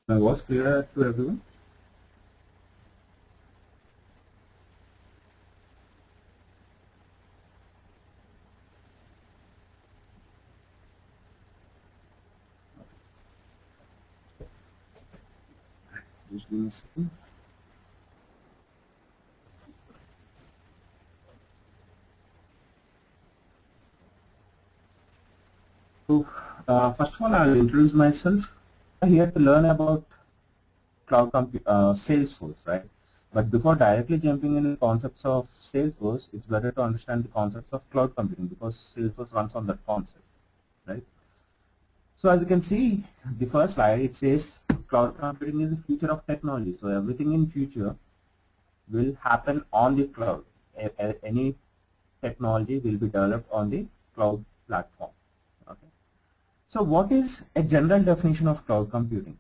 My voice clear to everyone? Just give me a second. So, first of all, I'll introduce myself. I'm here to learn about Salesforce, right? But before directly jumping into the concepts of Salesforce, it's better to understand the concepts of cloud computing because Salesforce runs on that concept, right? So as you can see, the first slide, it says cloud computing is the future of technology. So everything in future will happen on the cloud. Any technology will be developed on the cloud platform. Okay. So what is a general definition of cloud computing?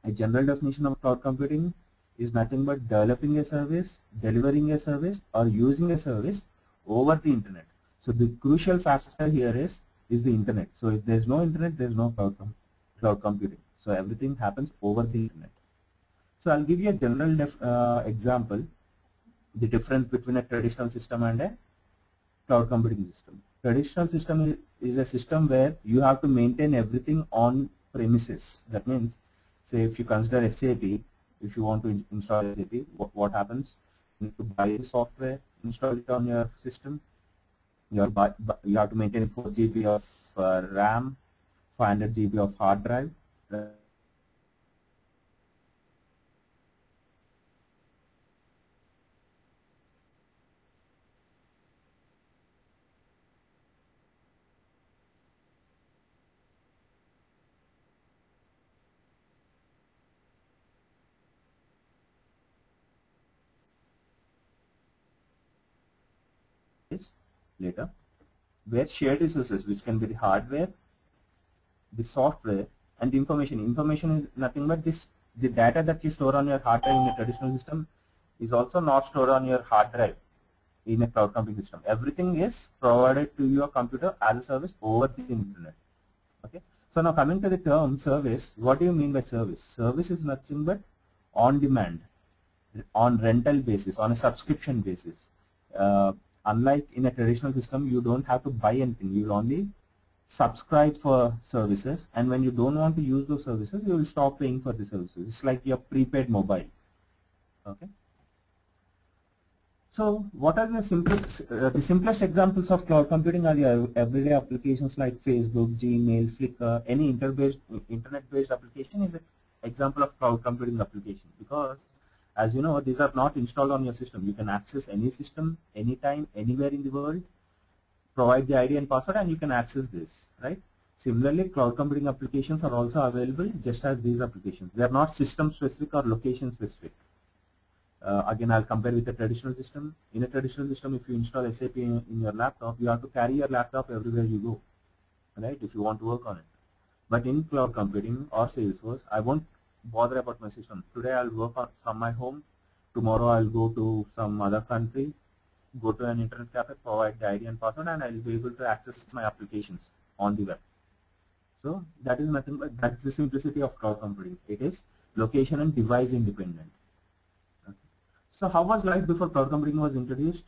A general definition of cloud computing is nothing but developing a service, delivering a service, or using a service over the internet. So the crucial factor here is the internet. So if there is no internet, there is no cloud computing. So everything happens over the internet. So I'll give you a general example, the difference between a traditional system and a cloud computing system. Traditional system is a system where you have to maintain everything on premises. That means, say if you consider SAP, if you want to install SAP, what happens? You need to buy the software, install it on your system. You have to maintain 4 GB of RAM, 500 GB of hard drive. Later, where shared resources, which can be the hardware, the software, and the information. Information is nothing but the data that you store on your hard drive in a traditional system is also not stored on your hard drive in a cloud computing system. Everything is provided to your computer as a service over the internet. Okay. So now coming to the term service, what do you mean by service? Service is nothing but on demand, on rental basis, on a subscription basis. Unlike in a traditional system, you don't have to buy anything. You will only subscribe for services, and when you don't want to use those services, you will stop paying for the services. It's like your prepaid mobile. Okay. So what are the simplest examples of cloud computing are your everyday applications like Facebook, Gmail, Flickr. Any internet-based application is an example of cloud computing application, because as you know, these are not installed on your system. You can access any system, anytime, anywhere in the world, provide the ID and password, and you can access this, right? Similarly, cloud computing applications are also available just as these applications. They are not system specific or location specific. Again, I'll compare with a traditional system. In a traditional system, if you install SAP in your laptop, you have to carry your laptop everywhere you go, right, if you want to work on it. But in cloud computing or Salesforce, I won't bother about my system. Today I'll work from my home. Tomorrow I'll go to some other country, go to an internet cafe, provide the ID and password, and I'll be able to access my applications on the web. So that is nothing but that's the simplicity of cloud computing. It is location and device independent. Okay. So how was life before cloud computing was introduced?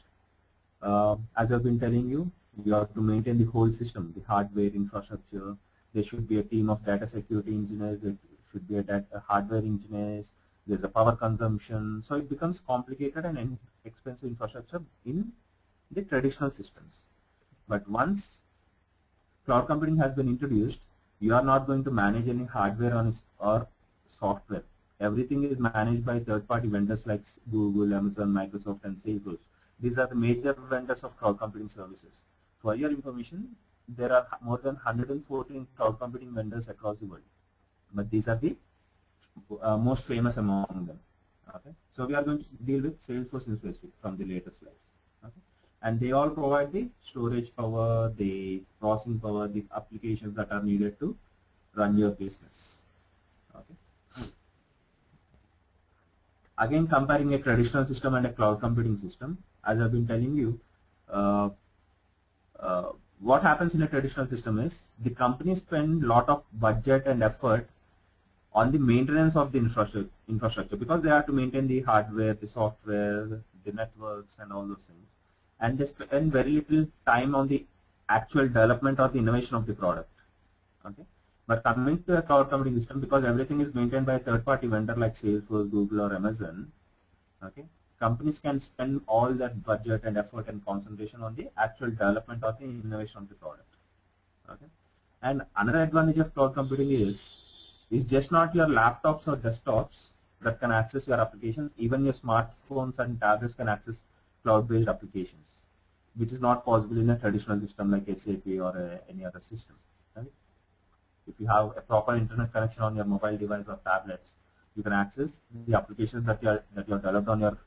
As I've been telling you, you have to maintain the whole system, the hardware, infrastructure. There should be a team of data security engineers. There should be a hardware engineers. There's a power consumption. So it becomes complicated and expensive infrastructure in the traditional systems. But once cloud computing has been introduced, you are not going to manage any hardware or software. Everything is managed by third-party vendors like Google, Amazon, Microsoft, and Salesforce. These are the major vendors of cloud computing services. For your information, there are more than 114 cloud computing vendors across the world. But these are the most famous among them. Okay. So we are going to deal with Salesforce in specific from the later slides. Okay. And they all provide the storage power, the processing power, the applications that are needed to run your business. Okay. Again, comparing a traditional system and a cloud computing system, as I've been telling you, what happens in a traditional system is the company spend a lot of budget and effort on the maintenance of the infrastructure, because they have to maintain the hardware, the software, the networks, and all those things, and they spend very little time on the actual development or the innovation of the product. Okay, but coming to a cloud computing system, because everything is maintained by a third-party vendor like Salesforce, Google, or Amazon, okay, companies can spend all that budget and effort and concentration on the actual development or the innovation of the product. Okay, and another advantage of cloud computing is just not your laptops or desktops that can access your applications. Even your smartphones and tablets can access cloud-based applications, which is not possible in a traditional system like SAP or any other system. Right? If you have a proper internet connection on your mobile device or tablets, you can access the applications that you are developed on your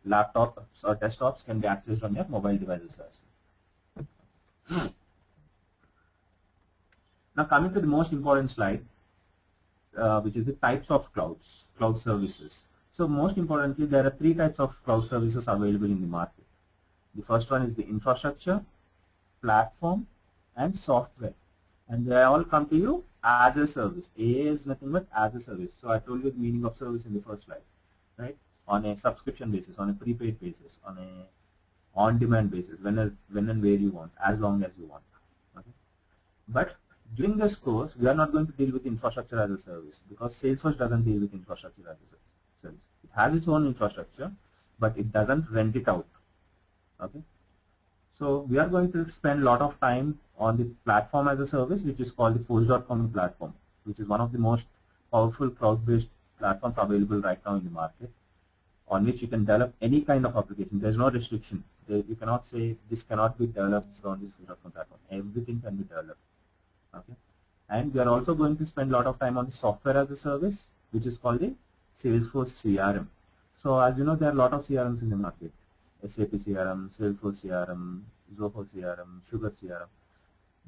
laptops or desktops can be accessed on your mobile devices as well. Now coming to the most important slide, which is the types of cloud services. So most importantly, there are 3 types of cloud services available in the market. The first one is the infrastructure, platform, and software. And they all come to you as a service. A is nothing but as a service. So I told you the meaning of service in the first slide, right? On a subscription basis, on a prepaid basis, on a on-demand basis, when and where you want, as long as you want. Okay? But during this course, we are not going to deal with infrastructure as a service, because Salesforce doesn't deal with infrastructure as a service. It has its own infrastructure, but it doesn't rent it out. Okay. So we are going to spend a lot of time on the platform as a service, which is called the Force.com platform, which is one of the most powerful cloud-based platforms available right now in the market, on which you can develop any kind of application. There's no restriction. You cannot say this cannot be developed on this Force.com platform. Everything can be developed. Okay. And we are also going to spend a lot of time on the software as a service, which is called the Salesforce CRM. So as you know, there are a lot of CRMs in the market. SAP CRM, Salesforce CRM, Zoho CRM, Sugar CRM.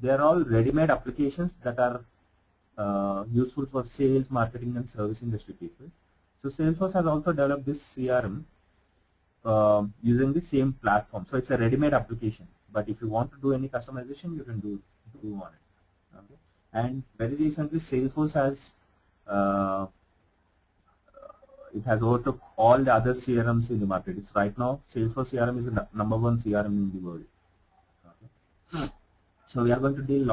They are all ready-made applications that are useful for sales, marketing, and service industry people. So Salesforce has also developed this CRM using the same platform. So it's a ready-made application. But if you want to do any customization, you can do on it. Okay. And very recently, Salesforce has it has overtook all the other CRMs in the market. It's right now Salesforce CRM is the #1 CRM in the world. Okay. So we are going to deal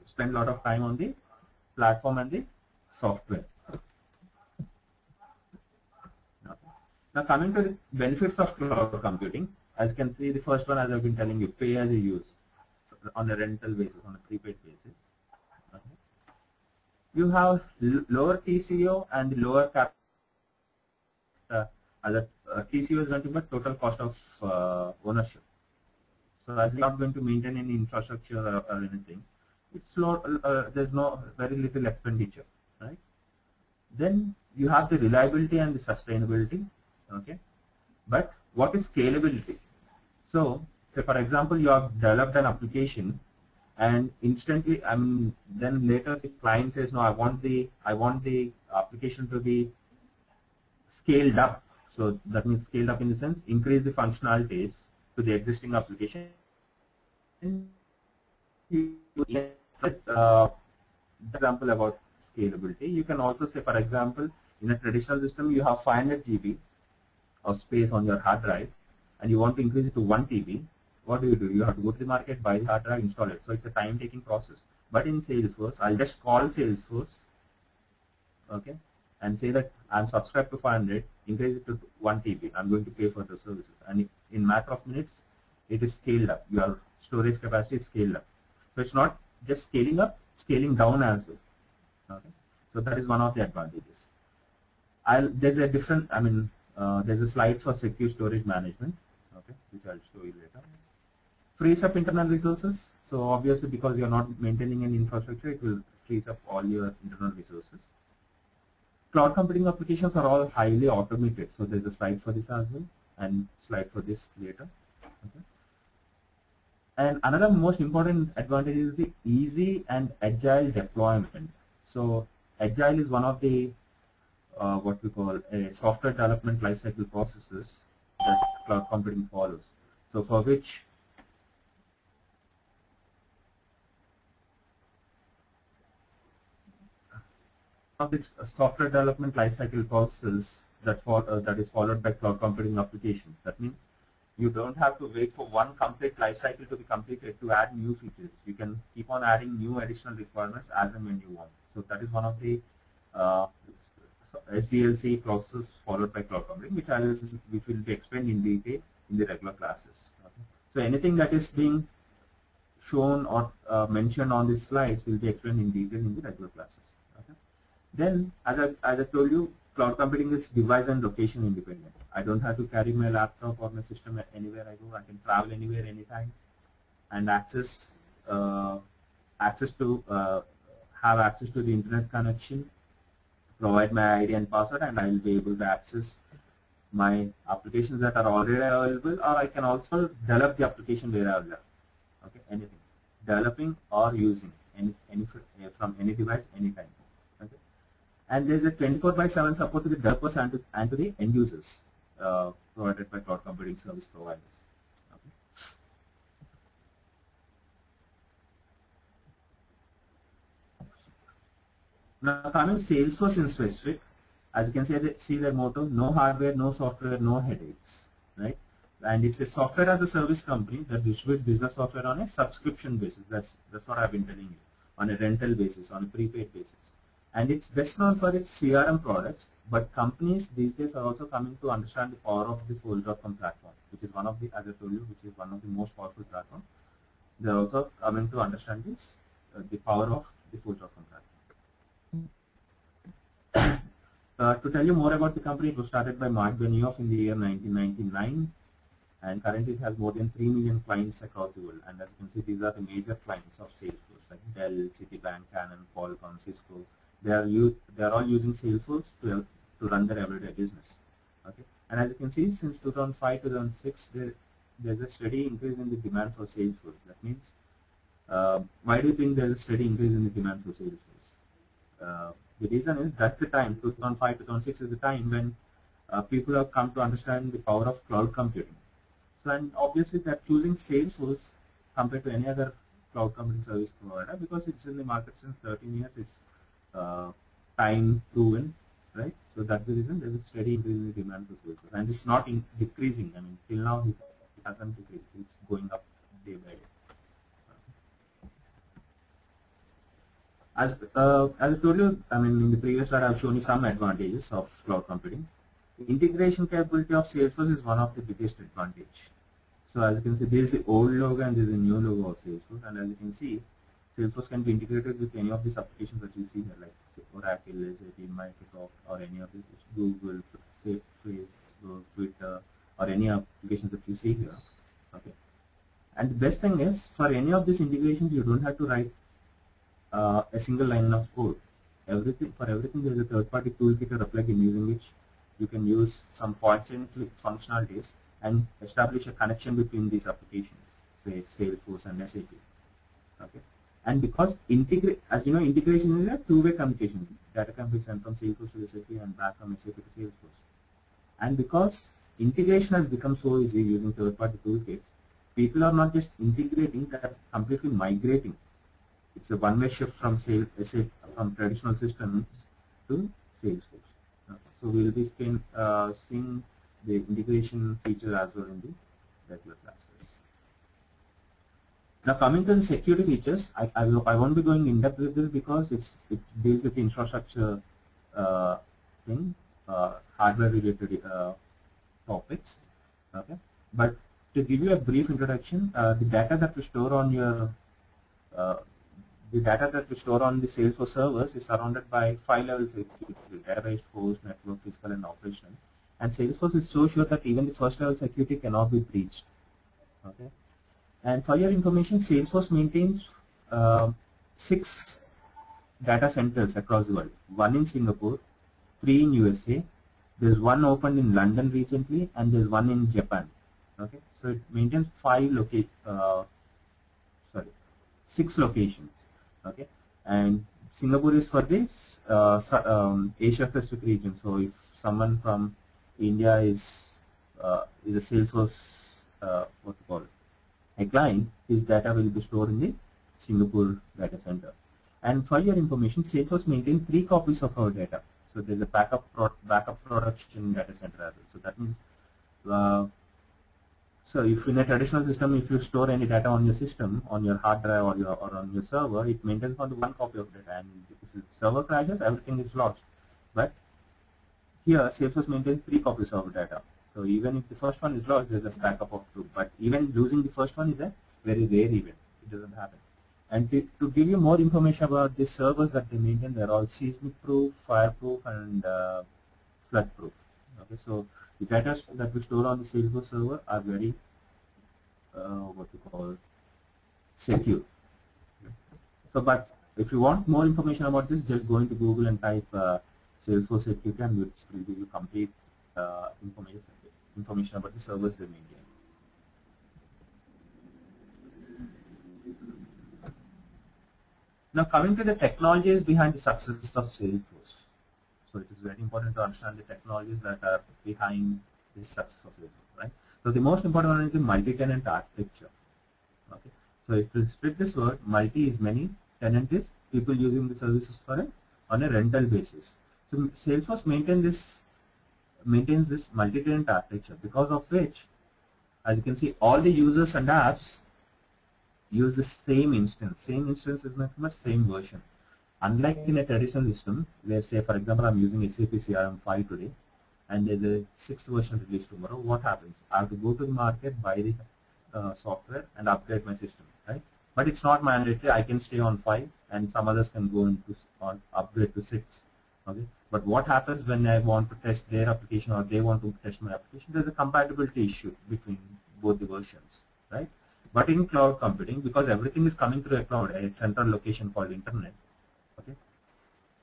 spend a lot of time on the platform and the software. Okay. Now coming to the benefits of cloud computing, as you can see, the first one, as I've been telling you, pay as you use, so on a rental basis, on a prepaid basis. Okay. You have lower TCO and lower cap. TCO is nothing but total cost of ownership. So as you're not going to maintain any infrastructure or anything, it's low. There's no very little expenditure, right? Then you have the reliability and the sustainability. Okay, but what is scalability? So, say for example, you have developed an application, and instantly, then later the client says, no, I want the application to be scaled up. So that means scaled up in the sense increase the functionalities to the existing application. Example about scalability. You can also say, for example, in a traditional system, you have 500 GB of space on your hard drive, and you want to increase it to 1 TB. What do? You have to go to the market, buy the hard drive, install it. So it's a time-taking process. But in Salesforce, I'll just call Salesforce, okay, and say that I'm subscribed to 500, increase it to 1 TB. I'm going to pay for the services, and in matter of minutes, it is scaled up. Your storage capacity is scaled up. So it's not just scaling up, scaling down as well. Okay, so that is one of the advantages. There's a different. There's a slide for secure storage management. Okay, which I'll show you later. Frees up internal resources. So obviously, because you're not maintaining an infrastructure, it will freeze up all your internal resources. Cloud computing applications are all highly automated. So there's a slide for this as well, and slide for this later. Okay. And another most important advantage is the easy and agile deployment. So agile is one of the what we call a software development lifecycle processes that cloud computing follows. So for which of the software development lifecycle process that is followed by cloud computing applications. That means you don't have to wait for one complete lifecycle to be completed to add new features. You can keep on adding new additional requirements as and when you want. So that is one of the SDLC process followed by cloud computing, which will be explained in detail in the regular classes. Okay. So anything that is being shown or mentioned on these slides will be explained in detail in the regular classes. Okay. Then, as I told you, cloud computing is device and location independent. I don't have to carry my laptop or my system anywhere I go. I can travel anywhere, anytime, and have access to the internet connection, provide my ID and password, and I will be able to access my applications that are already available, or I can also develop the application where I have left. Okay, anything, developing or using from any device, anytime. Okay, and there is a 24/7 support to the developers and to the end users provided by cloud computing service providers. Okay. Now coming to Salesforce in specific, as you can see their motto: no hardware, no software, no headaches, right? And it's a software as a service company that distributes business software on a subscription basis. That's what I've been telling you, on a rental basis, on a prepaid basis. And it's best known for its CRM products, but companies these days are also coming to understand the power of the Forge.com platform, which is one of the, as I told you, which is one of the most powerful platforms. They're also coming to understand this, the power of the Forge.com platform. To tell you more about the company, it was started by Mark Benioff in the year 1999, and currently it has more than 3 million clients across the world. And as you can see, these are the major clients of Salesforce, like Dell, Citibank, Canon, Qualcomm, Cisco. They are all using Salesforce to run their everyday business. Okay, and as you can see, since 2005 2006, there's a steady increase in the demand for Salesforce. That means, why do you think there's a steady increase in the demand for Salesforce? The reason is that's the time, 2005 2006 is the time when people have come to understand the power of cloud computing. So, and obviously they're choosing Salesforce compared to any other cloud computing service provider because it's in the market since 13 years. It's time proven, right? So that's the reason there's a steady increase in the demand for Salesforce, and it's not decreasing. I mean, till now it hasn't decreased. It's going up day by day. As I told you, I mean, in the previous slide I've shown you some advantages of cloud computing. The integration capability of Salesforce is one of the biggest advantage. So as you can see, there is the old logo and there is a new logo of Salesforce, and as you can see, Salesforce can be integrated with any of these applications that you see here, like Oracle, SAP, Microsoft, or any of these, Google, Facebook, Twitter, or any applications that you see here. Okay. And the best thing is, for any of these integrations, you don't have to write a single line of code. For everything, there is a third-party toolkit or a plugin using which you can use some point-and-click functionalities and establish a connection between these applications, say Salesforce and SAP. Okay. And because as you know, integration is a two-way communication. Data can be sent from Salesforce to SAP and back from SAP to Salesforce. And because integration has become so easy using third-party toolkits, people are not just integrating, they are completely migrating. It's a one-way shift from traditional systems to Salesforce. So we will be seeing the integration feature as well in the regular classes. Now coming to the security features, I won't be going in depth with this because it deals with the infrastructure hardware related topics. Okay, but to give you a brief introduction, the data that we store on the Salesforce servers is surrounded by 5 levels of security: database, host, network, physical, and operational. And Salesforce is so sure that even the first level security cannot be breached. Okay. And for your information, Salesforce maintains 6 data centers across the world. 1 in Singapore, 3 in USA. There's 1 opened in London recently, and there's 1 in Japan. Okay, so it maintains 6 locations. Okay, and Singapore is for this Asia Pacific region. So if someone from India is a Salesforce a client, his data will be stored in the Singapore data center. And for your information, Salesforce maintains 3 copies of our data. So there's a backup production data center as well. So that means, so if in a traditional system, if you store any data on your system, on your hard drive or on your server, it maintains only 1 copy of data, and if the server crashes, everything is lost. But here, Salesforce maintains 3 copies of data. So even if the first one is lost, there's a backup of 2. But even losing the first one is a very rare event. It doesn't happen. And to give you more information about the servers that they maintain, they're all seismic proof, fireproof, and flood proof. Okay, so the data that we store on the Salesforce server are very what we call secure. So, but if you want more information about this, just go into Google and type Salesforce security, and it will give you complete information about the servers they maintain. Now, coming to the technologies behind the success of Salesforce. So it is very important to understand the technologies that are behind the success of Salesforce, right? So the most important one is the multi-tenant architecture. Okay. So if you split this word, multi is many, tenant is people using the services on a rental basis. So Salesforce maintains this multi-tenant architecture, because of which, as you can see, all the users and apps use the same instance. Same instance is nothing but same version. Unlike in a traditional system, where, say, for example, I'm using SAP CRM 5 today, and there's a 6th version released tomorrow, what happens? I have to go to the market, buy the software, and upgrade my system, right? But it's not mandatory. I can stay on 5, and some others can go into upgrade to 6. Okay. But what happens when I want to test their application or they want to test my application? There's a compatibility issue between both the versions, right? But in cloud computing, because everything is coming through a cloud, a central location called internet, okay,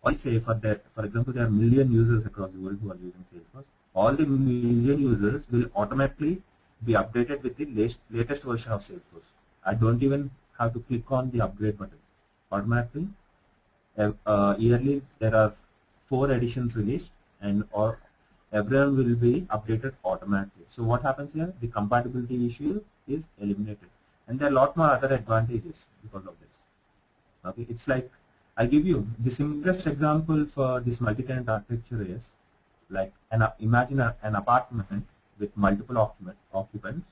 or say for example, there are million users across the world who are using Salesforce. All the million users will automatically be updated with the latest version of Salesforce. I don't even have to click on the upgrade button. Automatically, yearly there are 4 editions released, and everyone will be updated automatically. So what happens here? The compatibility issue is eliminated, and there are a lot more other advantages because of this. Okay, it's like, I give you the simplest example for this multi-tenant architecture is like imagine an apartment with multiple occupants,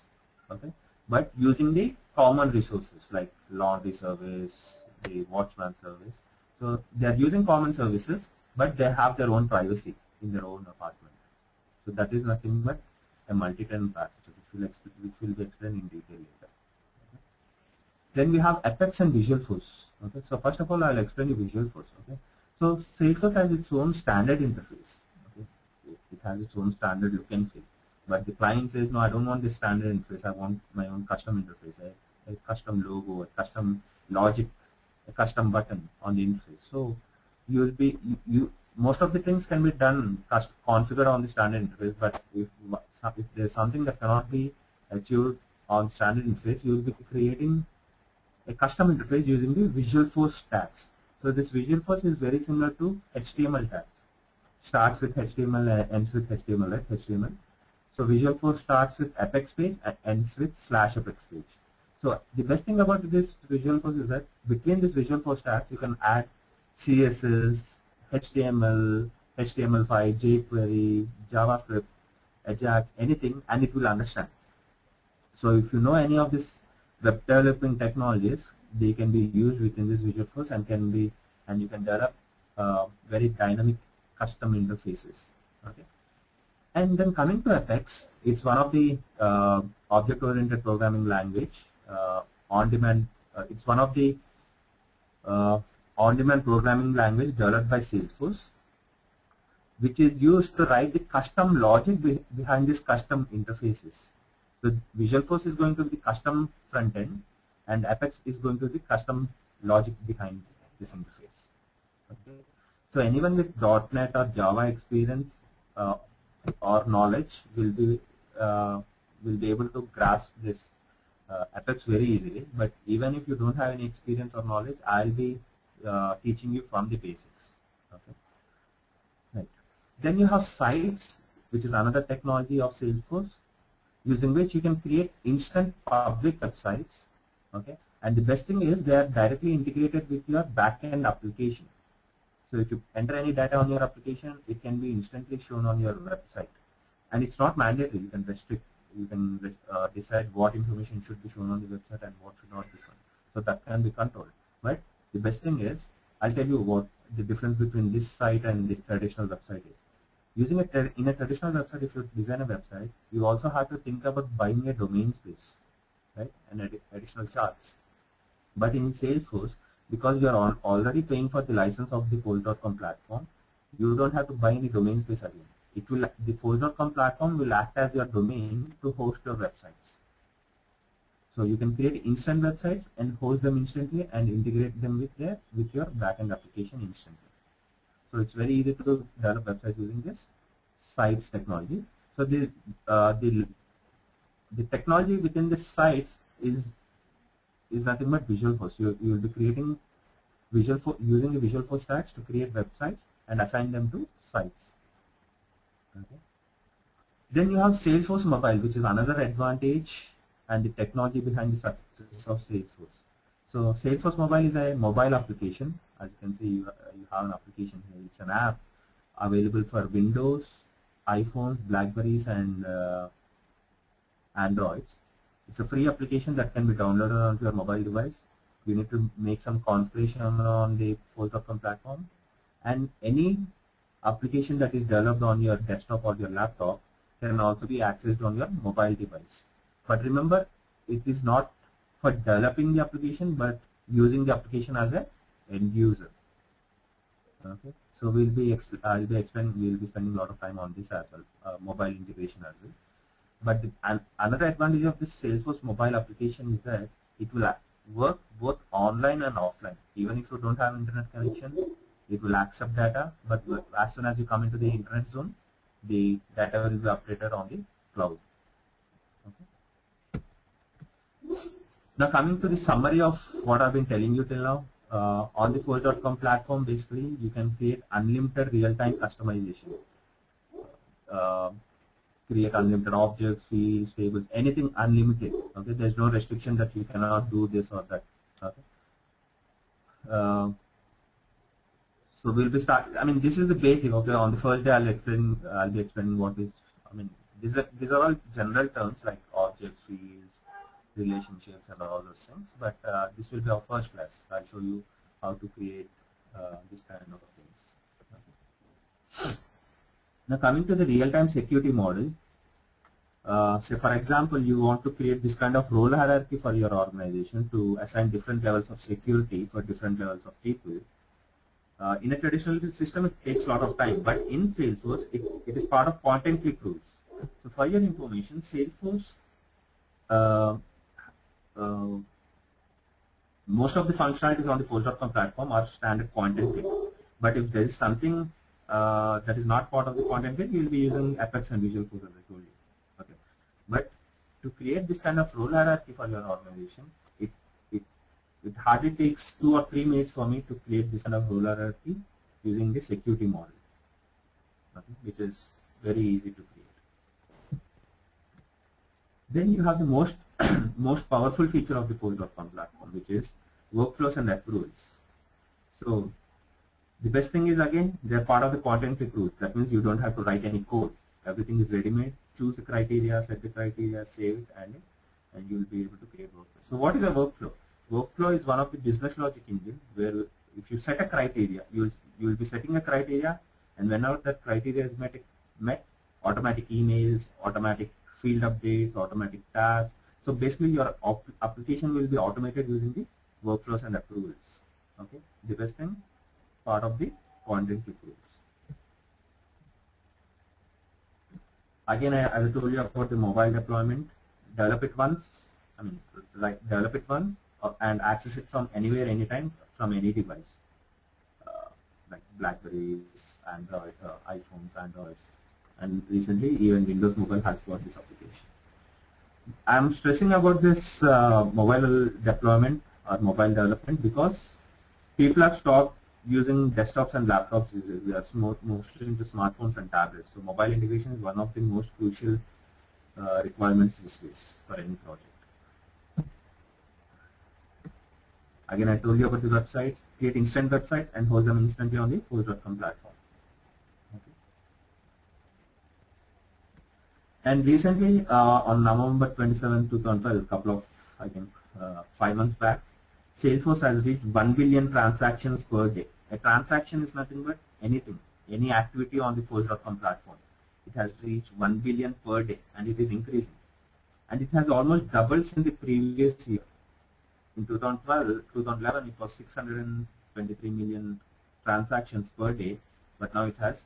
okay, but using the common resources like laundry service, the watchman service. So they are using common services, but they have their own privacy in their own apartment. So that is nothing but a multi-tenant architecture, which will be explained in detail later. Okay. Then we have Apex and Visualforce. Okay. So first of all, I'll explain you Visualforce. Okay. So Salesforce has its own standard interface. Okay. It has its own standard look and feel. But the client says, no, I don't want this standard interface. I want my own custom interface, a custom logo, a custom logic, a custom button on the interface. So most of the things can be done, configured on the standard interface, but if there's something that cannot be achieved on standard interface, you will be creating a custom interface using the Visualforce tags. So this Visualforce is very similar to HTML tags. Starts with HTML, ends with HTML, right? HTML. So Visualforce starts with Apex page and ends with /Apex page. So the best thing about this Visualforce is that between this Visualforce tags, you can add CSS, HTML, HTML5, jQuery, JavaScript, Ajax, anything, and it will understand. So if you know any of these web developing technologies, they can be used within this Visualforce and you can develop very dynamic custom interfaces. Okay. And then coming to Apex, it's one of the object-oriented programming language on-demand. It's one of the on-demand programming language developed by Salesforce, which is used to write the custom logic behind these custom interfaces. So Visualforce is going to be the custom front end, and Apex is going to be the logic behind this interface. Okay. So anyone with .NET or Java experience or knowledge will be able to grasp this Apex very easily. But even if you don't have any experience or knowledge, I'll be teaching you from the basics. Okay. Right. Then you have Sites, which is another technology of Salesforce, using which you can create instant public websites. Okay. And the best thing is they are directly integrated with your backend application. So if you enter any data on your application, it can be instantly shown on your website. And it's not mandatory. You can restrict, you can decide what information should be shown on the website and what should not be shown. So that can be controlled. But the best thing is, I'll tell you what the difference between this site and this traditional website is. Using in a traditional website, if you design a website, you also have to think about buying a domain space, right? An additional charge. But in Salesforce, because you are already paying for the license of the Force.com platform, you don't have to buy any domain space again. The Force.com platform will act as your domain to host your websites. So you can create instant websites and host them instantly and integrate them with your backend application instantly. So it's very easy to develop websites using this sites technology. So the technology within the sites is nothing but Visualforce. You will be creating using the Visualforce tags to create websites and assign them to sites. Okay. Then you have Salesforce Mobile, which is another advantage and the technology behind the success of Salesforce. So Salesforce Mobile is a mobile application. As you can see, you have an application here. It's an app available for Windows, iPhones, Blackberries, and Androids. It's a free application that can be downloaded onto your mobile device. You need to make some configuration on the Force.com platform, and any application that is developed on your desktop or your laptop can also be accessed on your mobile device. But remember, it is not for developing the application, but using the application as an end user. Okay, so we'll be spending a lot of time on this as well, mobile integration as well. But another advantage of this Salesforce mobile application is that it will work both online and offline. Even if you don't have internet connection, it will accept data, but as soon as you come into the internet zone, the data will be updated on the cloud. Okay. Now coming to the summary of what I've been telling you till now, on the Force.com platform, basically you can create unlimited real-time customization. Create unlimited objects, fields, tables, anything unlimited. Okay, there's no restriction that you cannot do this or that. Okay. So we'll be I mean, this is the basic. Okay, on the first day I'll be explaining what is. I mean, these are all general terms like objects, fields, relationships, and all those things. But this will be our first class. I'll show you how to create this kind of things. Okay. Now coming to the real-time security model, say for example you want to create this kind of role hierarchy for your organization to assign different levels of security for different levels of people. In a traditional system it takes a lot of time, but in Salesforce it is part of point and click rules. So for your information, Salesforce, most of the functionalities on the Force.com platform are standard point and click, but if there is something that is not part of the content bit, you will be using Apex and Visualforce, as I told you. Okay. But to create this kind of role hierarchy for your organization, it hardly takes 2 or 3 minutes for me to create this kind of role hierarchy using the security model, okay, which is very easy to create. Then you have the most powerful feature of the Force.com platform, which is workflows and approvals. So the best thing is, again, they're part of the content click rules. That means you don't have to write any code. Everything is ready-made. Choose the criteria, set the criteria, save it, and you will be able to create workflow. So what is a workflow? Workflow is one of the business logic engine where if you set a criteria, you will be setting a criteria, and whenever that criteria is met, automatic emails, automatic field updates, automatic tasks. So basically your application will be automated using the workflows and approvals. Okay, the best thing, part of the content click rules. Again, as I told you about the mobile deployment, develop it once, develop it once and access it from anywhere, anytime, from any device, like Blackberries, Android, iPhones, Androids, and recently even Windows Mobile has got this application. I'm stressing about this mobile deployment or mobile development because people have stopped using desktops and laptops these days. We are mostly into smartphones and tablets. So mobile integration is one of the most crucial requirements these days for any project. Again, I told you about the websites, create instant websites and host them instantly on the Forge.com platform. Okay. And recently, on November 27, 2012, couple of, I think, 5 months back, Salesforce has reached 1 billion transactions per day. A transaction is nothing but anything, any activity on the Forge.com platform. It has reached 1 billion per day and it is increasing. And it has almost doubled since the previous year. In 2011, it was 623 million transactions per day, but now it has,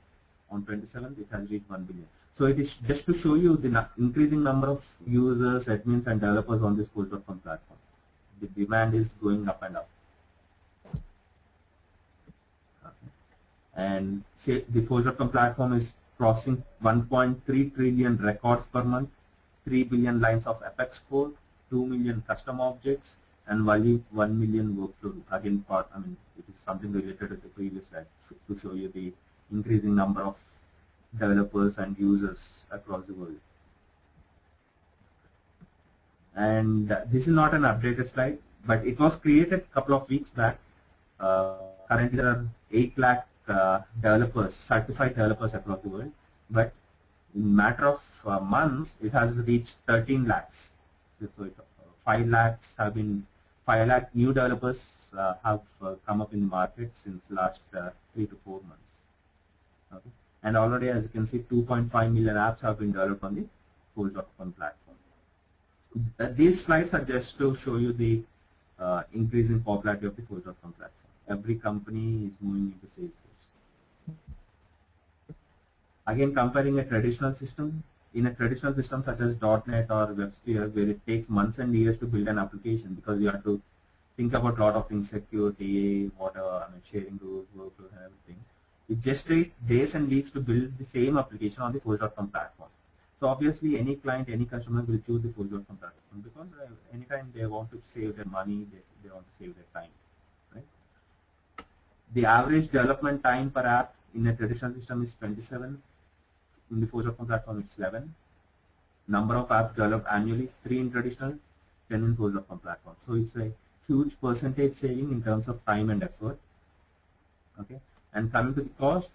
on 27th, it has reached 1 billion. So it is just to show you the increasing number of users, admins, and developers on this Forge.com platform. The demand is going up and up. Okay. And say the Forge.com platform is processing 1.3 trillion records per month, 3 billion lines of Apex code, 2 million custom objects, and value 1 million workflow. Again, it is something related to the previous slide to show you the increasing number of developers and users across the world. And this is not an updated slide, but it was created a couple of weeks back. Currently, there are 8 lakh developers, certified developers across the world, but in a matter of months, it has reached 13 lakhs. So 5 lakhs have been 5 lakh new developers have come up in the market since last 3 to 4 months. Okay. And already, as you can see, 2.5 million apps have been developed on the Forge.com platform. These slides are just to show you the increasing popularity of the Forge.com platform. Every company is moving into Salesforce. Again, comparing a traditional system, in a traditional system such as .NET or WebSphere, where it takes months and years to build an application because you have to think about a lot of things, security, whatever, sharing rules, workflows, and everything. It just takes days and weeks to build the same application on the Forge.com platform. So obviously, any client, any customer will choose the Forge.com platform because anytime they want to save their money, they want to save their time. Right? The average development time per app in a traditional system is 27. In the Forge.com platform, it's 11. Number of apps developed annually, 3 in traditional, 10 in Forge.com platform. So it's a huge percentage saving in terms of time and effort. Okay. And coming to the cost,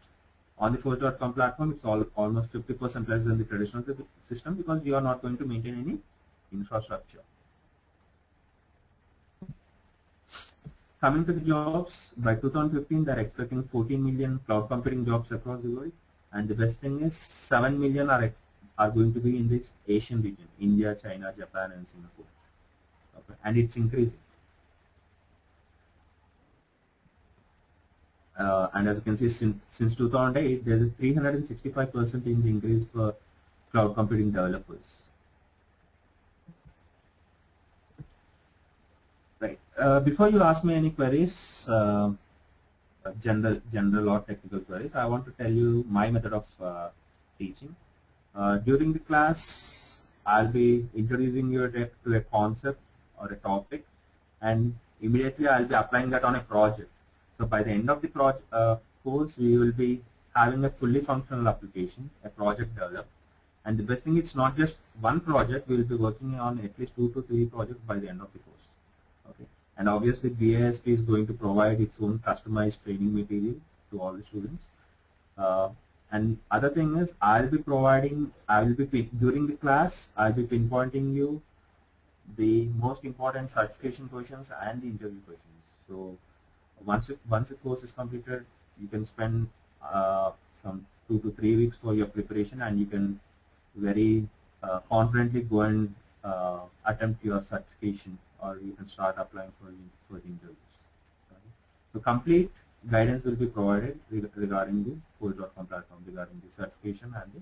on the Forge.com platform, it's almost 50% less than the traditional system because you are not going to maintain any infrastructure. Coming to the jobs, by 2015, they're expecting 14 million cloud computing jobs across the world. And the best thing is 7 million are going to be in this Asian region, India, China, Japan, and Singapore. Okay. And it's increasing. And as you can see, since 2008, there's a 365% in the increase for cloud computing developers. Right. Before you ask me any queries, general or technical queries, I want to tell you my method of teaching. During the class, I'll be introducing you to a concept or a topic, and immediately I'll be applying that on a project. So by the end of the course, we will be having a fully functional application, a project developed. And the best thing, it's not just one project, we will be working on at least 2 to 3 projects by the end of the course. Okay. And obviously, BISP is going to provide its own customized training material to all the students. And other thing is, during the class, I'll be pinpointing you the most important certification questions and the interview questions. So once the course is completed, you can spend some 2 to 3 weeks for your preparation, and you can very confidently go and attempt your certification, or you can start applying for the interviews. Okay. So complete guidance will be provided regarding the Forge.com platform, regarding the certification and the